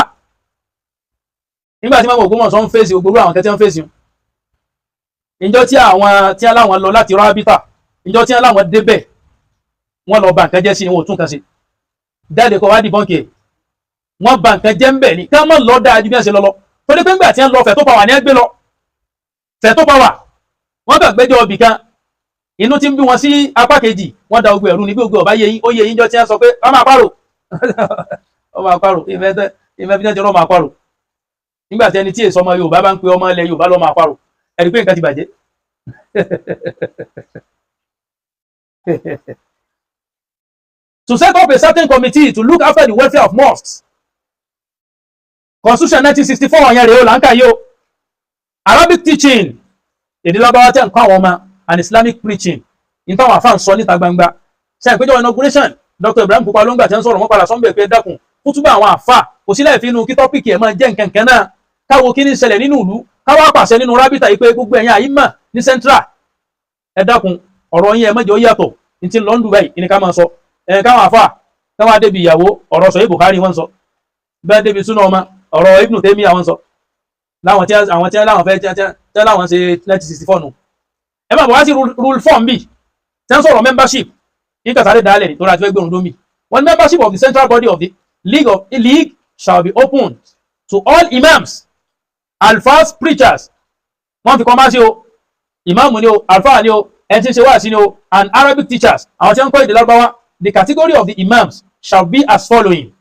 B: Nígbà tí wọ́n Ògbómọ̀ṣọ́ ń fèsì gbogbo àwọn kẹtẹ́ ń fèsì. Ìjọ tí àwọn tí aláwọn lọ láti Rábítà, ìjọ tí aláwọn débẹ̀, wọ́n lọ bà nǹkan jẹ́ sí ni wọ́n tún kan sí. Jáde kọ wá di bọ́ǹkì. Wọ́n bà nǹkan jẹ́ ń bẹ̀ ni. Ká mọ̀ lọ dáa ju bí wọ́n ṣe lọ. Torí pé ńgbà tí wọ́n lọ fẹ̀ tó power ní ẹgbẹ́ lọ. Fẹ̀ tó power. Wọ́n kàn gbẹ́jọ́ ibì kan. Inú tí ń bí wọn sí apá kejì, wọ́n da ogun ẹ̀rú ní bí ogun ọ̀bá yẹ yín, ó yẹ yín jọ tí wọ́n sọ pé ọmọ àparò. Ọmọ àparò, ìfẹ́ bí wọ́n ti rọ́ ọmọ àparò. Nígbà tí ẹni tí èso ọmọ Yorùbá bá ń pe ọmọ ilẹ̀ Yorùbá lọ́mọ àparò, ẹ̀rí pé nǹkan ti bàjẹ́. To set up a certain committee to look after the welfare of mosques. Constitution 1964 yẹn rèé o là ń kà yìí o. Arabic teaching, èdè Lárúbáwá tẹ̀ ń kọ́ àwọn ọmọ and Islamic preaching. In táwọn àfáà ń sọ níta gbangba. Ṣé ìpéjọ inauguration Dr. Ibrahim Pupa ló ń gbà tí ń sọ̀rọ̀ wọ́n padà sọ́nbẹ̀ pé dákun kó túbọ̀ àwọn àfáà kò sílẹ̀ fi inú kí tọ́pìkì ẹ̀ máa jẹ́ nǹkan kan náà káwo kí ní ṣẹlẹ̀ nínú ìlú káwá pàṣẹ nínú Rábítà yìí pé gbogbo ẹ̀yin àyímà ní central ẹ dákun ọ̀rọ̀ yín ẹ mẹ́jọ yàtọ̀ ní ti London báyìí ní ká máa sọ káwọn àfáà káwá débi ìyàwó ọ̀rọ̀ sọ Bukhari wọ́n sọ bẹ́ẹ̀ débi súnà ọmọ ọ̀rọ̀ Ibn Taymiyyah wọ́n sọ láwọn tí láwọn fẹ́ tí láwọn ṣe 1964 nù ẹ máa bọ̀ wá sí rule 4 bí tí wọ́n sọ̀rọ̀ membership ní kàtàrí dálẹ̀ ní tó ra 2 ẹgbẹ̀rún dómi. One membership of the central body of the league shall be open to all imams, alfas, preachers. Wọ́n fi kọ́ máa ṣe o, ìmáàmù ni o, alfa ni o, ẹni tí ń ṣe wáàsí ni o, and Arabic teachers. Àwọn tí wọ́n ń kọ́ èdè Lárúbáwá, the category of the imams shall be as following.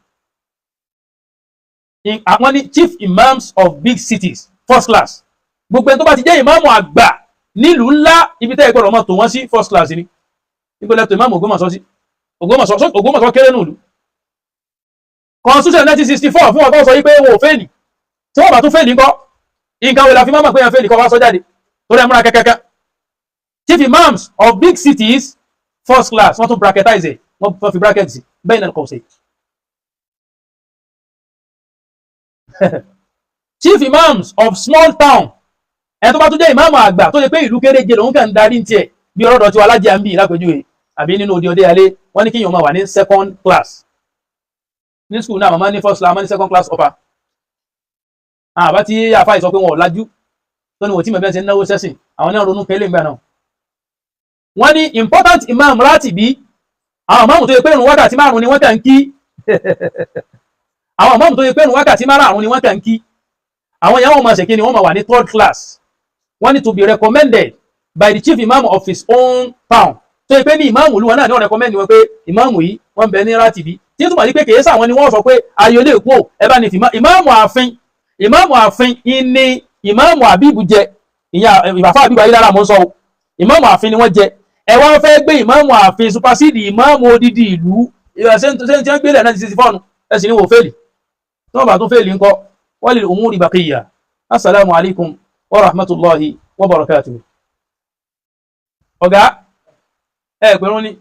B: Àwọn ni chief imams of big cities, first class. Gbogbo ẹni tó bá ti jẹ́ ìmáàmù àgbà nílùú ńlá ibi tẹ́ ẹ gbọ́dọ̀ mọ̀ tó wọ́n sí first class ni. Níbo lẹ́tọ̀ ìmáàmù Ògbómọ̀ṣọ́ sí? Ògbómọ̀ṣọ́ kéré nùlú. Constitution 1964 fún ọ̀tọ́ sọ wípé wọn ò fẹ́ẹ̀lì tí wọ́n bá tún fẹ́ẹ̀lì ńkọ́ nǹkan wèlà fi máa mọ̀ pé yẹn fẹ́ẹ̀lì kọ́ wá sọ jáde tó rẹ̀ múra kẹ́kẹ́kẹ́. Chief imams of big cities first class wọ́n tún bracketize wọ́n fi bracket sí bẹ́ẹ̀ náà kọ̀ sí. Chief imams of small town ẹ̀ tó bá tún jẹ́ ìmáàmù àgbà tó yẹ pé ìlú kéréje lòun kàn ń darí ní tiẹ̀ bí ọlọ́dọ̀ tí wọ́n alájẹ́ àmì lápèjúwe àbí nínú òde òde alẹ́ wọ́n ní kí yóò máa wà ní second class. Ní school náà màmá ní first class, màmá ní second class upper. Àbá tí àfáà ìsọ pé wọn ò lajú tó ní wò tí mẹ̀bẹ́ ṣe ń náwó sẹ́sìn àwọn náà ronú pẹ́lẹ́ ìgbà náà. Wọ́n ní important imam ratibi àwọn ìmáàmù tó yẹ pé ìrun wákàtí márùn-ún ni wọ́n kàn ń kí. Àwọn ìmáàmù tó yẹ pé ìrun wákàtí márùn-ún ni wọ́n kàn ń kí. Àwọn ìyàwó máa ṣe kí ni wọ́n máa wà ní third class. Wọ́n ní to be recommended by the chief imam of his own town. tó yẹ pé ní ìmáàmù olúwa náà ní ọ̀rẹ́ kọ́mẹ́ni wọn pé ìmáàmù yìí wọ́n bẹ ní rátìbí tí túmọ̀ sí pé kèé sáwọn ni wọ́n sọ pé ayé olè kú ẹ bá ní fi ìmáàmù ààfin ní ìmáàmù àbíbù jẹ ìbàfà àbíbù ayélujára mọ́ sọ ìmáàmù ààfin ni wọ́n jẹ ẹ wọ́n fẹ́ gbé ìmáàmù ààfin supasíìdì ìmáàmù odidi ìlú ṣé tí wọ́n gbélé náà ti fọ́ọ̀nù ẹ sì ní wò fẹ́ẹ̀lì tí wọ́n bá tún fẹ́ẹ̀lì ńkọ́ wal umuri baqiyya. Assalamu alaikum wa rahmatullahi wa barakatuh. Ọ̀gá ẹ pẹ̀rún ní